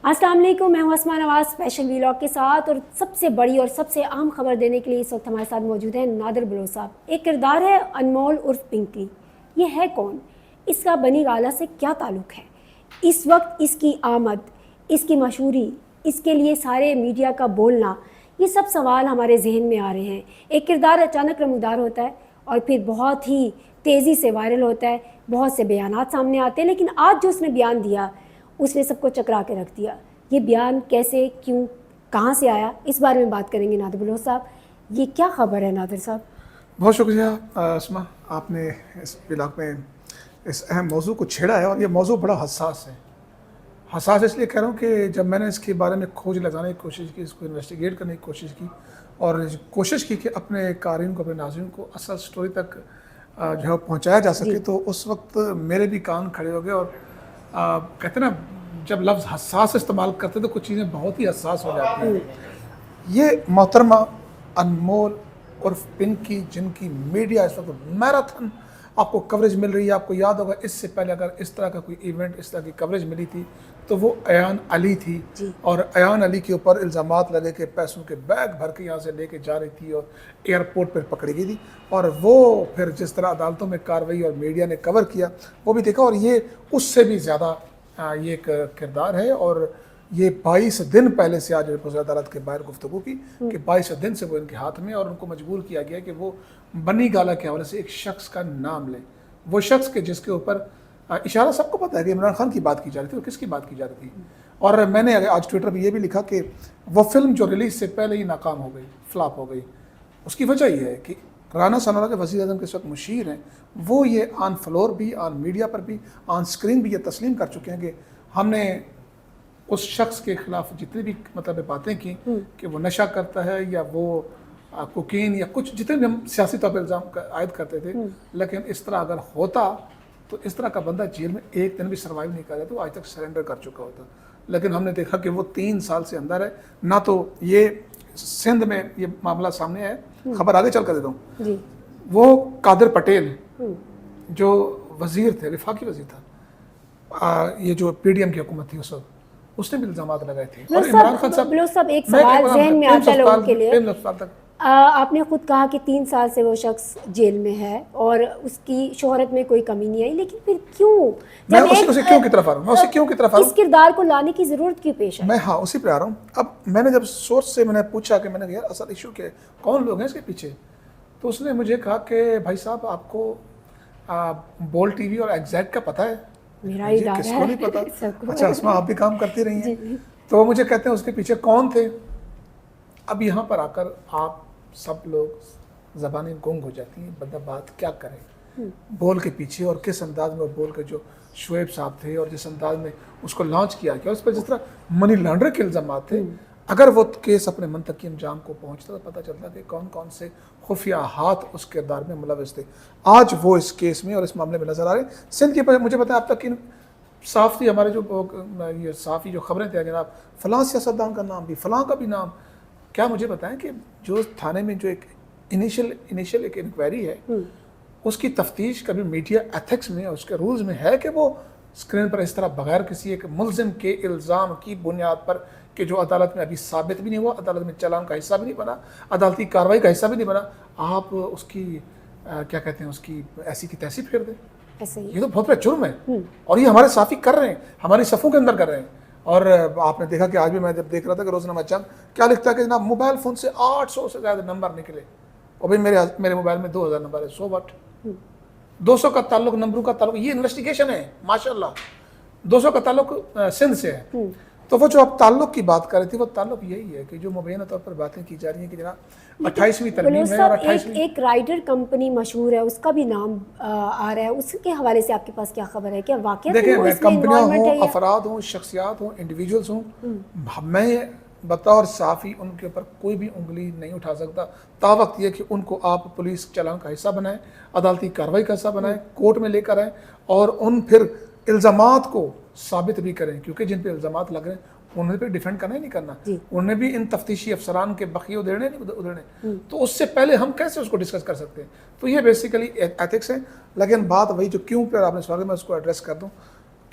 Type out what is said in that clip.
السلام علیکم، میں ہوں اسما نواز اسپیشل ویلاگ کے ساتھ، اور سب سے بڑی اور سب سے اہم خبر دینے کے لیے اس وقت ہمارے ساتھ موجود ہیں نادر بلوچ صاحب۔ ایک کردار ہے انمول عرف پنکی۔ یہ ہے کون؟ اس کا بنی گالہ سے کیا تعلق ہے؟ اس وقت اس کی آمد، اس کی مشہوری، اس کے لیے سارے میڈیا کا بولنا، یہ سب سوال ہمارے ذہن میں آ رہے ہیں۔ ایک کردار اچانک نمودار ہوتا ہے اور پھر بہت ہی تیزی سے وائرل ہوتا ہے، بہت سے بیانات سامنے آتے ہیں، لیکن آج جو اس نے بیان دیا اس نے سب کو چکرا کے رکھ دیا۔ یہ بیان کیسے، کیوں، کہاں سے آیا، اس بارے میں بات کریں گے نادر بلوچ صاحب۔ یہ کیا خبر ہے نادر صاحب؟ بہت شکریہ اسما، آپ نے اس بلاگ میں اس اہم موضوع کو چھیڑا ہے، اور یہ موضوع بڑا حساس ہے۔ حساس اس لیے کہہ رہا ہوں کہ جب میں نے اس کے بارے میں کھوج لگانے کی کوشش کی، اس کو انویسٹیگیٹ کرنے کی کوشش کی، اور کوشش کی کہ اپنے قارئین کو، اپنے ناظرین کو اصل سٹوری تک جو ہے پہنچایا جا سکے، تو اس وقت میرے بھی کان کھڑے ہو گئے۔ اور کہتے ہیں نا، جب لفظ حساس استعمال کرتے تو کچھ چیزیں بہت ہی حساس ہو جاتی ہیں۔ یہ محترمہ انمول عرف پنکی، جن کی میڈیا اس وقت میراتھن آپ کو کوریج مل رہی ہے، آپ کو یاد ہوگا اس سے پہلے اگر اس طرح کا کوئی ایونٹ، اس طرح کی کوریج ملی تھی تو وہ ایان علی تھی، اور ایان علی کے اوپر الزامات لگے کہ پیسوں کے بیگ بھر کے یہاں سے لے کے جا رہی تھی اور ایئرپورٹ پر پکڑی گئی تھی، اور وہ پھر جس طرح عدالتوں میں کارروائی اور میڈیا نے کور کیا وہ بھی دیکھا، اور یہ اس سے بھی زیادہ یہ ایک کردار ہے۔ اور یہ 22 دن پہلے سے آج وزیر عدالت کے باہر گفتگو کی کہ 22 دن سے وہ ان کے ہاتھ میں، اور ان کو مجبور کیا گیا کہ وہ بنی گالہ کے حوالے سے ایک شخص کا نام لیں، وہ شخص کے جس کے اوپر اشارہ سب کو پتہ ہے کہ عمران خان کی بات کی جا رہی تھی، اور کس کی بات کی جا رہی تھی۔ اور میں نے آج ٹویٹر پہ یہ بھی لکھا کہ وہ فلم جو ریلیز سے پہلے ہی ناکام ہو گئی، فلاپ ہو گئی۔ اس کی وجہ یہ ہے کہ رانا ثناءاللہ کے وزیر اعظم کے اس وقت مشیر ہیں، وہ یہ آن فلور بھی، آن میڈیا پر بھی، آن سکرین بھی یہ تسلیم کر چکے ہیں کہ ہم نے اس شخص کے خلاف جتنی بھی مطلب باتیں کی کہ وہ نشہ کرتا ہے، یا وہ کوکین، یا کچھ جتنے بھی ہم سیاسی طور پر الزام عائد کرتے تھے، لیکن اس طرح اگر ہوتا تو اس طرح کا بندہ جیل میں ایک دن بھی سروائیو نہیں کر رہا، تو آج تک سرنڈر کر چکا ہوتا۔ لیکن ہم نے دیکھا کہ وہ 3 سال سے اندر ہے۔ نہ تو یہ سندھ میں یہ معاملہ سامنے آیا، خبر آگے چل کر دیتا ہوں، وہ قادر پٹیل جو وزیر تھے، وفاقی وزیر تھا، یہ جو پی ڈی ایم کی حکومت تھی اس وقت، اس نے بھی الزامات لگائے تھے۔ اور عمران خان صاحب ایک سوال ذہن میں آتا ہے لوگوں کے لیے، آپ نے خود کہا کہ 3 سال سے وہ شخص جیل میں ہے اور اس کی شہرت میں کوئی کمی نہیں آئی، لیکن پھر کیوں؟ میں اسے کیوں کی طرف آ رہا ہوں، اس کردار کو لانے کی ضرورت کیوں پیش ہے؟ میں اسی پہ آ رہا ہوں۔ اب میں نے جب سورس سے میں نے پوچھا کہ میں نے یار اصل ایشو کیا ہے، کون لوگ ہیں اس کے پیچھے، تو اس نے مجھے کہا کہ بھائی صاحب آپ کو بول ٹی وی اور ایگزیکٹ کا پتہ ہے؟ میرا جی، کس کو نہیں پتا؟ اچھا اسما، آپ بھی کام کرتی رہی ہیں، تو وہ مجھے کہتے ہیں اس کے پیچھے کون تھے۔ اب یہاں پر آ کر آپ سب لوگ زبانیں گنگ ہو جاتی ہیں، بندہ بات کیا کرے، بول کے پیچھے، اور کس انداز میں بول کے، جو شعیب صاحب تھے اور جس انداز میں اس کو لانچ کیا گیا، اس پر جس طرح منی لانڈر کے الزامات تھے، اگر وہ کیس اپنے منطقی انجام کو پہنچتا تو پتہ چلتا کہ کون کون سے خفیہ ہاتھ اس کردار میں ملوث تھے۔ آج وہ اس کیس میں اور اس معاملے میں نظر آ رہے ہیں۔ سندھ کے مجھے پتا ہے اب تک ان صحافی، ہمارے جو یہ صحافی جو خبریں تھے، جناب فلاں سیاستدان کا نام بھی، فلاں کا بھی نام، کیا مجھے بتائیں کہ جو تھانے میں جو ایک انیشل ایک انکوائری ہے، اس کی تفتیش کبھی میڈیا ایتھکس میں، اس کے رولز میں ہے کہ وہ اسکرین پر اس طرح بغیر کسی ایک ملزم کے الزام کی بنیاد پر، کہ جو عدالت میں ابھی ثابت بھی نہیں ہوا، عدالت میں چلان کا حصہ بھی نہیں بنا، عدالتی کارروائی کا حصہ بھی نہیں بنا، آپ اس کی کیا کہتے ہیں، اس کی ایسی کی تیسی پھیر دیں؟ یہ تو بہت بڑا جرم ہے، اور یہ ہمارے صحافی کر رہے ہیں، ہماری صفوں کے اندر کر رہے ہیں۔ اور آپ نے دیکھا کہ آج بھی میں جب دیکھ رہا تھا کہ روزنامہ چند کیا لکھتا ہے کہ جناب موبائل فون سے 800 سے زیادہ نمبر نکلے، اور بھائی میرے موبائل میں 2000 نمبر ہے، سو واٹ، 200 کا تعلق نمبروں کا تعلق، یہ انویسٹیگیشن ہے ماشاءاللہ، 200 کا تعلق سندھ سے ہے۔ تو وہ جو آپ تعلق کی بات کر رہے تھے، وہ تعلق یہی ہے کہ جو مبینہ طور پر باتیں کی جا رہی ہیں کہ جناب 28ویں ترمیم ہے، اور 28ویں ایک رائڈر کمپنی مشہور ہے، اس کا بھی نام آ رہا ہے، اس کے حوالے سے آپ کے پاس کیا خبر ہے؟ کیا واقعہ دیکھیں، میں کمپنیاں ہوں، افراد ہوں، شخصیات ہوں، انڈیویجولز ہوں، میں بطور صحافی ان کے اوپر کوئی بھی انگلی نہیں اٹھا سکتا، تا وقت یہ کہ ان کو آپ پولیس چلان کا حصہ بنائیں، عدالتی کارروائی کا حصہ بنائیں، کورٹ میں لے کر آئیں، اور ان پھر الزامات کو ثابت بھی کریں، کیونکہ جن پہ الزامات لگ رہے ہیں انہیں پہ ڈیفینڈ کرنا ہی نہیں کرنا، انہیں بھی ان تفتیشی افسران کے بقیے ادھیڑنے، تو اس سے پہلے ہم کیسے اس کو ڈسکس کر سکتے ہیں؟ تو یہ بیسیکلی ایتھکس ہے۔ لیکن بات وہی جو کیوں پہ آپ نے سوال ہے، میں اس کو ایڈریس کر دوں